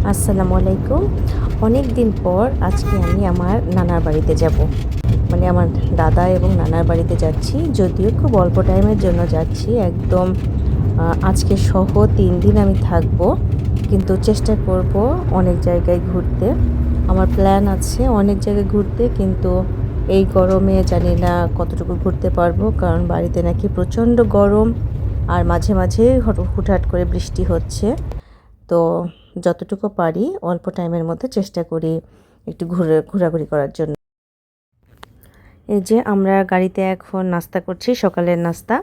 আসসালামু আলাইকুম। অনেক দিন পর আজকে আমি আমার নানার বাড়িতে যাব। মানে আমার দাদা এবং নানার বাড়িতে যাচ্ছি। যদিও খুব অল্প টাইমের জন্য যাচ্ছি। একদম আজকে সহ ৩ দিন আমি থাকবো। কিন্তু চেষ্টা করব অনেক জায়গায় ঘুরতে। আমার প্ল্যান আছে অনেক জায়গায় ঘুরতে, কিন্তু এই গরমে জানি না কতটুকু ঘুরতে পারবো। কারণ বাড়িতে নাকি প্রচণ্ড গরম, আর মাঝে মাঝে হুটহাট করে বৃষ্টি হচ্ছে। তো যতটুকু পারি অল্প টাইমের মধ্যে চেষ্টা করি একটু ঘোরাঘুরি করার জন্য। এই যে আমরা গাড়িতে এখন নাস্তা করছি, সকালের নাস্তা।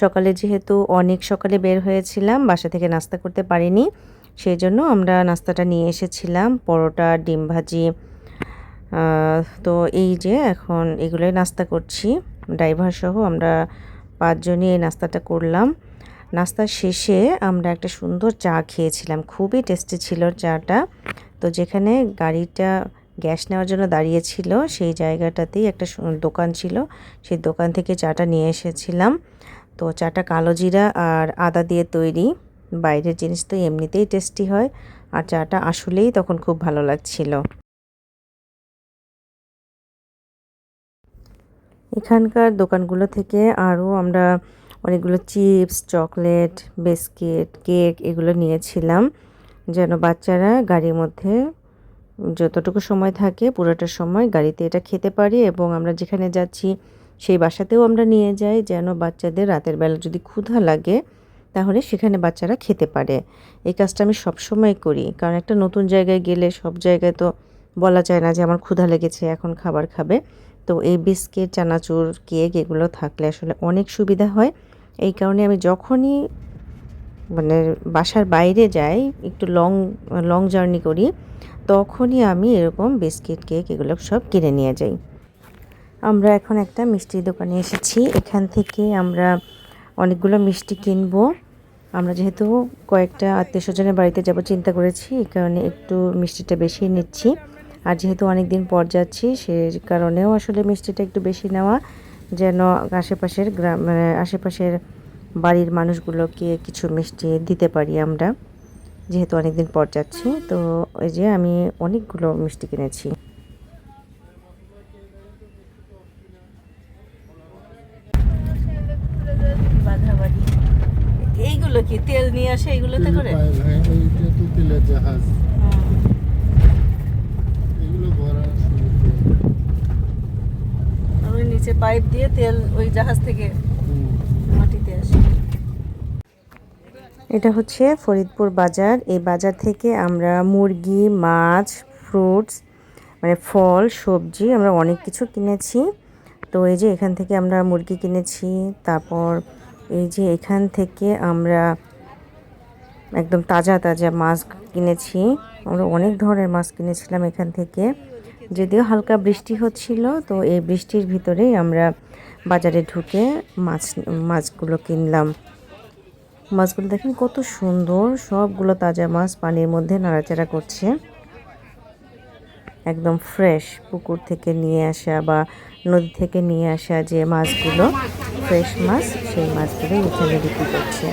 সকালে যেহেতু অনেক সকালে বের হয়েছিলাম, বাসা থেকে নাস্তা করতে পারিনি, সেই জন্য আমরা নাস্তাটা নিয়ে এসেছিলাম, পরোটা, ডিম ভাজি। তো এই যে এখন এগুলোই নাস্তা করছি, ড্রাইভার সহ আমরা ৫ জনই এই নাস্তাটা করলাম। নাস্তার শেষে আমরা একটা সুন্দর চা খেয়েছিলাম, খুবই টেস্টি ছিল চাটা। তো যেখানে গাড়িটা গ্যাস নেওয়ার জন্য দাঁড়িয়েছিল সেই জায়গাটাতেই একটা দোকান ছিল, সেই দোকান থেকে চাটা নিয়ে এসেছিলাম। তো চাটা কালো জিরা আর আদা দিয়ে তৈরি। বাইরের জিনিস তো এমনিতেই টেস্টি হয়, আর চাটা আসলেই তখন খুব ভালো লাগছিল। এখানকার দোকানগুলো থেকে আরও আমরা অনেকগুলো চিপস, চকলেট, বিস্কিট, কেক এগুলো নিয়েছিলাম, যেন বাচ্চারা গাড়ির মধ্যে যতটুকু সময় থাকে পুরোটা সময় গাড়িতে এটা খেতে পারি, এবং আমরা যেখানে যাচ্ছি সেই বাসাতেও আমরা নিয়ে যাই, যেন বাচ্চাদের রাতের বেলা যদি ক্ষুধা লাগে তাহলে সেখানে বাচ্চারা খেতে পারে। এই কাজটা আমি সবসময় করি, কারণ একটা নতুন জায়গায় গেলে সব জায়গায় তো বলা যায় না যে আমার ক্ষুধা লেগেছে এখন খাবার খাবে। তো এই বিস্কিট, চানাচুর, কেক এগুলো থাকলে আসলে অনেক সুবিধা হয়। এই কারণে আমি যখনই মানে বাসার বাইরে যাই, একটু লং লং জার্নি করি, তখনই আমি এরকম বিস্কিট, কেক এগুলো সব কিনে নিয়ে যাই। আমরা এখন একটা মিষ্টির দোকানে এসেছি, এখান থেকে আমরা অনেকগুলো মিষ্টি কিনবো। আমরা যেহেতু কয়েকটা আত্মীয়স্বজনের বাড়িতে যাব চিন্তা করেছি, এই কারণে একটু মিষ্টিটা বেশি নিচ্ছি। আর যেহেতু অনেক দিন পর যাচ্ছি সে কারণেও আসলে মিষ্টিটা একটু বেশি নেওয়া, যেন আশেপাশের গ্রাম মানে আশেপাশের বাড়ির মানুষগুলোকে কিছু মিষ্টি দিতে পারি আমরা, যেহেতু অনেক দিন পর যাচ্ছি। তো এই যে আমি অনেকগুলো মিষ্টি কিনেছি। বাঘাবাড়ি এইগুলো কি তেল নিয়ে আসে এইগুলোতে করে? এইটা তো তেলের জাহাজ, এগুলো ভরা আমরা নিচে পাইপ দিয়ে তেল ওই জাহাজ থেকে মাটিতে আসে। এটা হচ্ছে ফরিদপুর বাজার। এই বাজার থেকে আমরা মুরগি, মাছ, ফ্রুটস মানে ফল, সবজি আমরা অনেক কিছু কিনেছি। তো এই যে এখান থেকে আমরা মুরগি কিনেছি, তারপর এই যে এখান থেকে আমরা একদম তাজা তাজা মাছ কিনেছি। আমরা অনেক ধরনের মাছ কিনেছিলাম এখান থেকে, যদিও হালকা বৃষ্টি হচ্ছিল। তো এই বৃষ্টির ভিতরেই আমরা বাজারে ঢুকে মাছগুলো কিনলাম। মাছগুলো দেখেন কত সুন্দর, সবগুলো তাজা মাছ পানির মধ্যে নাড়াচাড়া করছে, একদম ফ্রেশ পুকুর থেকে নিয়ে আসা বা নদী থেকে নিয়ে আসা যে মাছগুলো, ফ্রেশ মাছ, সেই মাছগুলো এখানে বিক্রি করছে।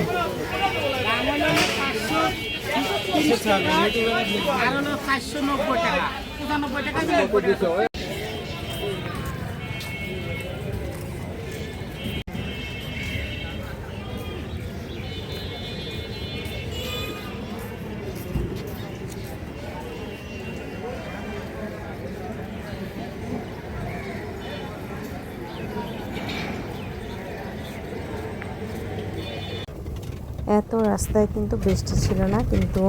এত রাস্তায় কিন্তু বৃষ্টি ছিল না, কিন্তু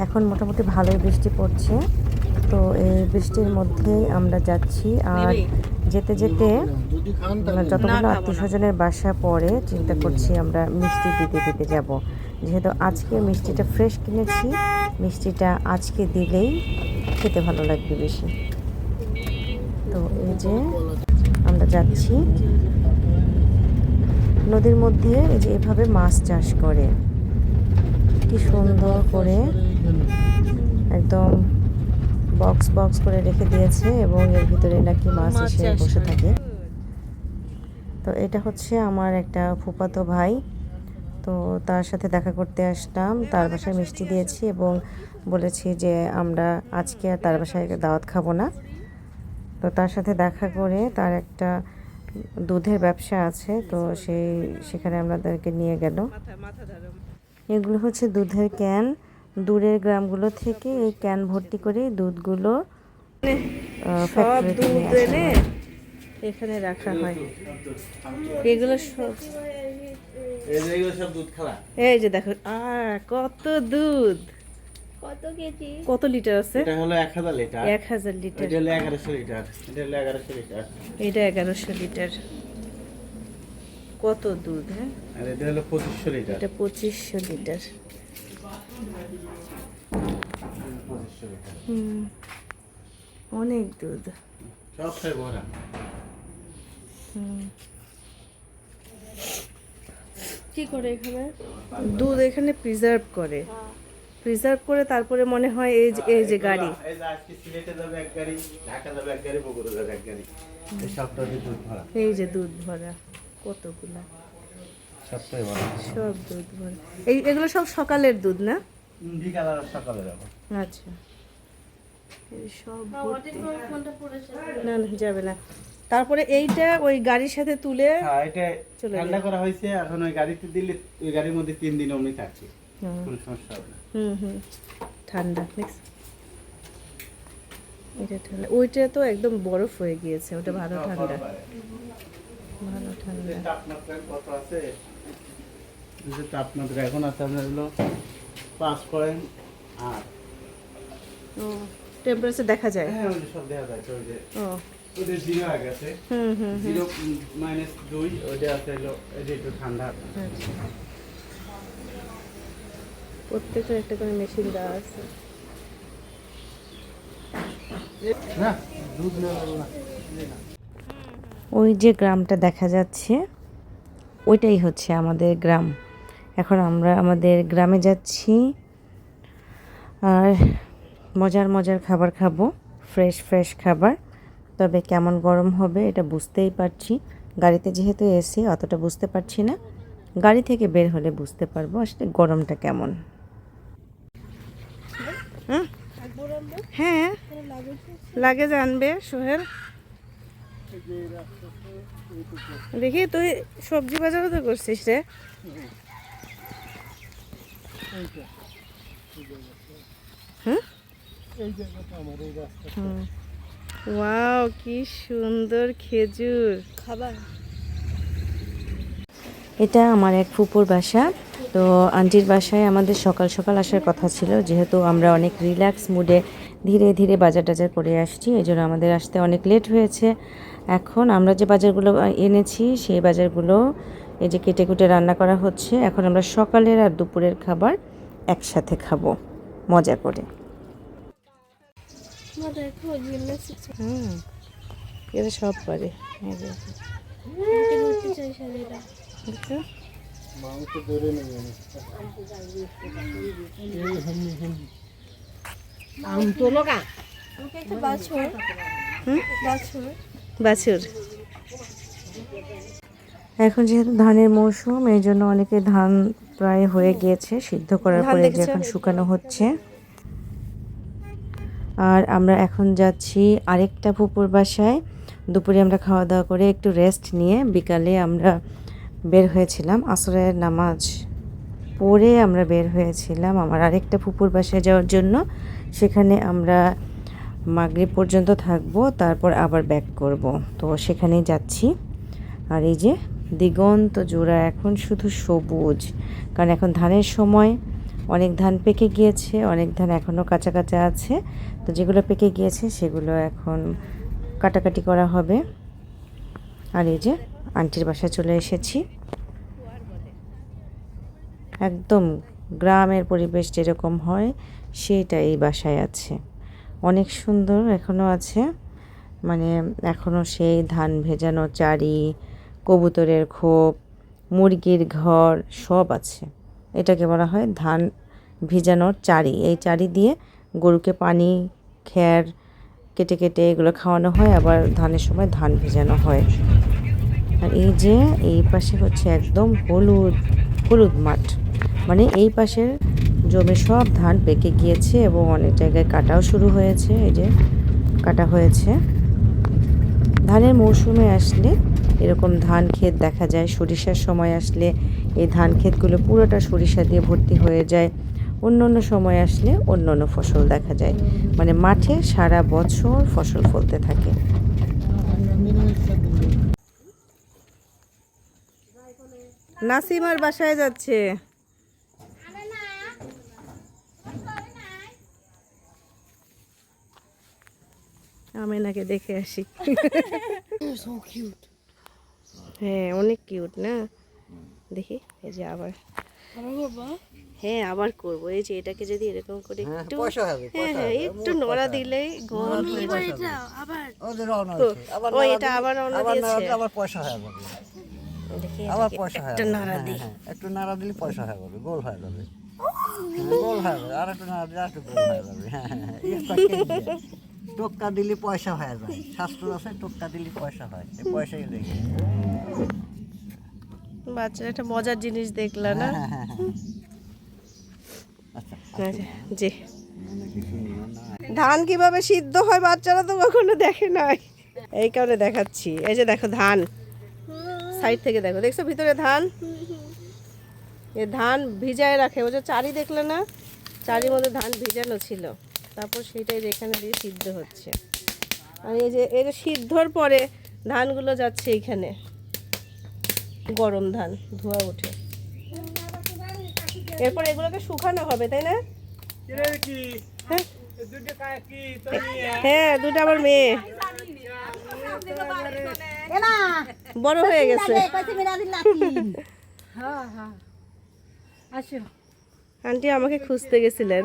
এখন মোটামুটি ভালোই বৃষ্টি পড়ছে। তো এই বৃষ্টির মধ্যেই আমরা যাচ্ছি, আর যেতে যেতে যতগুলো আত্মীয় স্বজনের বাসা পড়ে চিন্তা করছি আমরা মিষ্টি দিতে দিতে যাব, যেহেতু আজকে মিষ্টিটা ফ্রেশ কিনেছি, মিষ্টিটা আজকে দিলেই খেতে ভালো লাগবে বেশি। তো এই যে আমরা যাচ্ছি নদীর মধ্যে, এই যে এভাবে মাছ চাষ করে, কি সুন্দর করে একদম বক্স বক্স করে রেখে দিয়েছে, এবং এর ভিতরে নাকি মাছ এসে বসে থাকে। তো এটা হচ্ছে আমার একটা ফুফাতো ভাই, তো তার সাথে দেখা করতে আসলাম, তার বাসায় মিষ্টি দিয়েছি এবং বলেছি যে আমরা আজকে আর তার বাসায় দাওয়াত খাবো না। তো তার সাথে দেখা করে তার একটা দুধের ব্যবসা আছে, তো সেখানে আমাদেরকে নিয়ে গেল। এগুলো হচ্ছে দুধের ক্যান, দূরের গ্রামগুলো থেকে এই ক্যান ভর্তি করে দুধগুলো সব দুধ এনে এখানে রাখা হয়। এগুলো সব এই যে দেখো কত দুধ, কত কেজি? কত লিটার আছে? এটা হলো 1000 লিটার, 1000 লিটার, এটা হলো 1100 লিটার, এটা হলো 1100 লিটার, এটা 1100 লিটার। কত দুধ! হ্যাঁ, আর এটা হলো 2500 লিটার। এটা 2500 লিটার। 2500 লিটার অনেক দুধ। সব খাই ভরা। কি করে এখানে? দুধ এখানে প্রিজার্ভ করে, প্রিজার্ভ করে তারপরে মনে হয় এই যে গাড়ি, এই যে আজকে সিলেটে যাবে এক গাড়ি, ঢাকা যাবে এক গাড়ি, বগুড়া যাবে এক গাড়ি, এই সবটাতে দুধ ভরা। এই যে দুধ ভরা কতগুলা, সবটাই ভরা। সব দুধ ভরা। এগুলো সব সকালের দুধ না? বিকাল আর সকালে যাবে। আচ্ছা, এই সব হঠাৎ করে ফোনটা পড়েছে। না না যাবে না। তারপরে এইটা ওই গাড়ির সাথে তুলে হ্যাঁ, এটা চলে ঠান্ডা করা হয়েছে, এখন ওই গাড়িতে দিলে ওই গাড়ির মধ্যে 3 দিন অমনি থাকছে, হুম কোনো সমস্যা হবে না। হুম ঠান্ডা নেক্সট। এটা ঠান্ডা, ওইটা তো একদম বরফ হয়ে গিয়েছে, ওটা ভালো ঠান্ডা, ভালো ঠান্ডা। তাপমাত্রা কত আছে? এই যে তাপমাত্রা এখন আছে আপনার হলো 5.8। ও টেম্পারেচার দেখা যায়? হ্যাঁ, ওই যে সব দেখা যাচ্ছে, ওই যে ও ওদের 0 হয়ে গেছে, হুম হুম 0-2, ওইটা আছে হলো এই যে একটু ঠান্ডা। আচ্ছা, প্রত্যেকটা একটা করে মেশিন দেওয়া আছে। না দুধ নেওয়া না। ওই যে গ্রামটা দেখা যাচ্ছে ওইটাই হচ্ছে আমাদের গ্রাম। এখন আমরা আমাদের গ্রামে যাচ্ছি আর মজার মজার খাবার খাবো, ফ্রেশ ফ্রেশ খাবার। তবে কেমন গরম হবে এটা বুঝতেই পারছি, গাড়িতে যেহেতু এসি অতটা বুঝতে পারছি না, গাড়ি থেকে বের হলে বুঝতে পারবো আসলে গরমটা কেমন। হ্যাঁ লাগেজ আনবে সোহেল। দেখি তুই সবজি বাজারও তো করছিস রে। ওয়াও কি সুন্দর খেজুর! খাবার এটা আমার এক ফুপুর বাসা। তো আন্টির বাসায় আমাদের সকাল সকাল আসার কথা ছিল, যেহেতু আমরা অনেক রিল্যাক্স মুডে ধীরে ধীরে বাজার টাজার করে আসছি, এই জন্য আমাদের আসতে অনেক লেট হয়েছে। এখন আমরা যে বাজারগুলো এনেছি সেই বাজারগুলো এই যে কেটে কুটে রান্না করা হচ্ছে। এখন আমরা সকালের আর দুপুরের খাবার একসাথে খাবো মজা করে। মা দেখো জিমনাস্টিক্স এরা সব পারে। এই যে, করতে চাই শাড়িটা। দেখছো? মাংস ধরে নেই আমি। আমাকে একটা বাছুর বাছুর এখন যেহেতু ধানের মৌসুম এই জন্য অনেকে ধান প্রায় হয়ে গিয়েছে, সিদ্ধ করার ধান পরে যে দেখেছো? এখন শুকানো হচ্ছে। আর আমরা এখন যাচ্ছি আরেকটা ফুপুর বাসায়। দুপুরে আমরা খাওয়া দাওয়া করে একটু রেস্ট নিয়ে বিকালে আমরা বের হয়েছিলাম, আসরের নামাজ পড়ে আমরা বের হয়েছিলাম আমার আরেকটা ফুপুর বাসায় যাওয়ার জন্য। সেখানে আমরা মাগরিব পর্যন্ত থাকবো, তারপর আবার ব্যাক করব। তো সেখানেই যাচ্ছি। আর এই যে দিগন্ত জোড়া এখন শুধু সবুজ, কারণ এখন ধানের সময়। অনেক ধান পেকে গিয়েছে, অনেক ধান এখনও কাঁচা কাঁচা আছে। তো যেগুলো পেকে গিয়েছে সেগুলো এখন কাটাকাটি করা হবে। আর এই যে আন্টির বাসায় চলে এসেছি, একদম গ্রামের পরিবেশ যেরকম হয় সেটা এই বাসায় আছে। অনেক সুন্দর এখনও আছে, মানে এখনও সেই ধান ভেজানো চারি, কবুতরের খোপ, মুরগির ঘর সব আছে। এটাকে বলা হয় ধান ভিজানোর চারি। এই চারি দিয়ে গরুকে পানি খ্যার কেটে কেটে এগুলো খাওয়ানো হয়, আবার ধানের সময় ধান ভেজানো হয়। আর এই যে এই পাশে হচ্ছে একদম হলুদ হলুদ মাঠ, মানে এই পাশের জমি সব ধান পেকে গিয়েছে এবং অনেক জায়গায় কাটাও শুরু হয়েছে। এই যে কাটা হয়েছে। ধানের মৌসুমে আসলে এরকম ধান ক্ষেত দেখা যায়। সরিষার সময় আসলে এই ধান ক্ষেতগুলো পুরোটা সরিষা দিয়ে ভর্তি হয়ে যায়। অন্য অন্য সময় আসলে অন্য অন্য ফসল দেখা যায়, মানে মাঠে সারা বছর ফসল ফলতে থাকে। নাসিমার বাসায় যাচ্ছে। আমেনাকে দেখে আসি। হ্যাঁ অনেক কিউট না? দেখি এই যে আবার, হ্যাঁ আবার করব। এই যে এটাকে যদি এরকম করে একটু, হ্যাঁ হ্যাঁ একটু নড়া দিলেই গোল হয়ে যায়। ও এটা আবার রওনা দিয়েছে। আবার পয়সা হয়ে যাবে, দেখি আবার পয়সা হয়ে একটা যাবে। নাড়া দিই। একটু নাড়া দিলে পয়সা হয়ে যাবে, গোল হয়ে যাবে। গোল হয়ে যাবে, আর একটু নাড়া দিলে আর একটু গোল হয়ে যাবে। টোক্কা দিলে পয়সা হয়ে যায়। শাস্ত্র আছে টোক্কা দিলে পয়সা হয়, এই পয়সাই দেখে। বাচ্চারা একটা মজার জিনিস দেখলা না? জি। ধান কিভাবে সিদ্ধ হয় বাচ্চারা তো কখনো দেখে নাই, এই কারণে দেখাচ্ছি। এই যে দেখো ধান, সাইড থেকে দেখো, দেখছো ভিতরে ধান? এ ধান ভিজায় রাখে, ওই যে চারি দেখলে না, চারির মধ্যে ধান ভিজানো ছিল, তারপর সেটাই এখানে দিয়ে সিদ্ধ হচ্ছে। আর এই যে সিদ্ধর পরে ধানগুলো যাচ্ছে এইখানে, গরম ধান ধোয়া ওঠে। এরপর এগুলোকে শুকানো হবে, তাই না? হ্যাঁ হ্যাঁ, দুটো আমার মেয়ে বড় হয়ে গেছে। আন্টি আমাকে খুঁজতে গেছিলেন।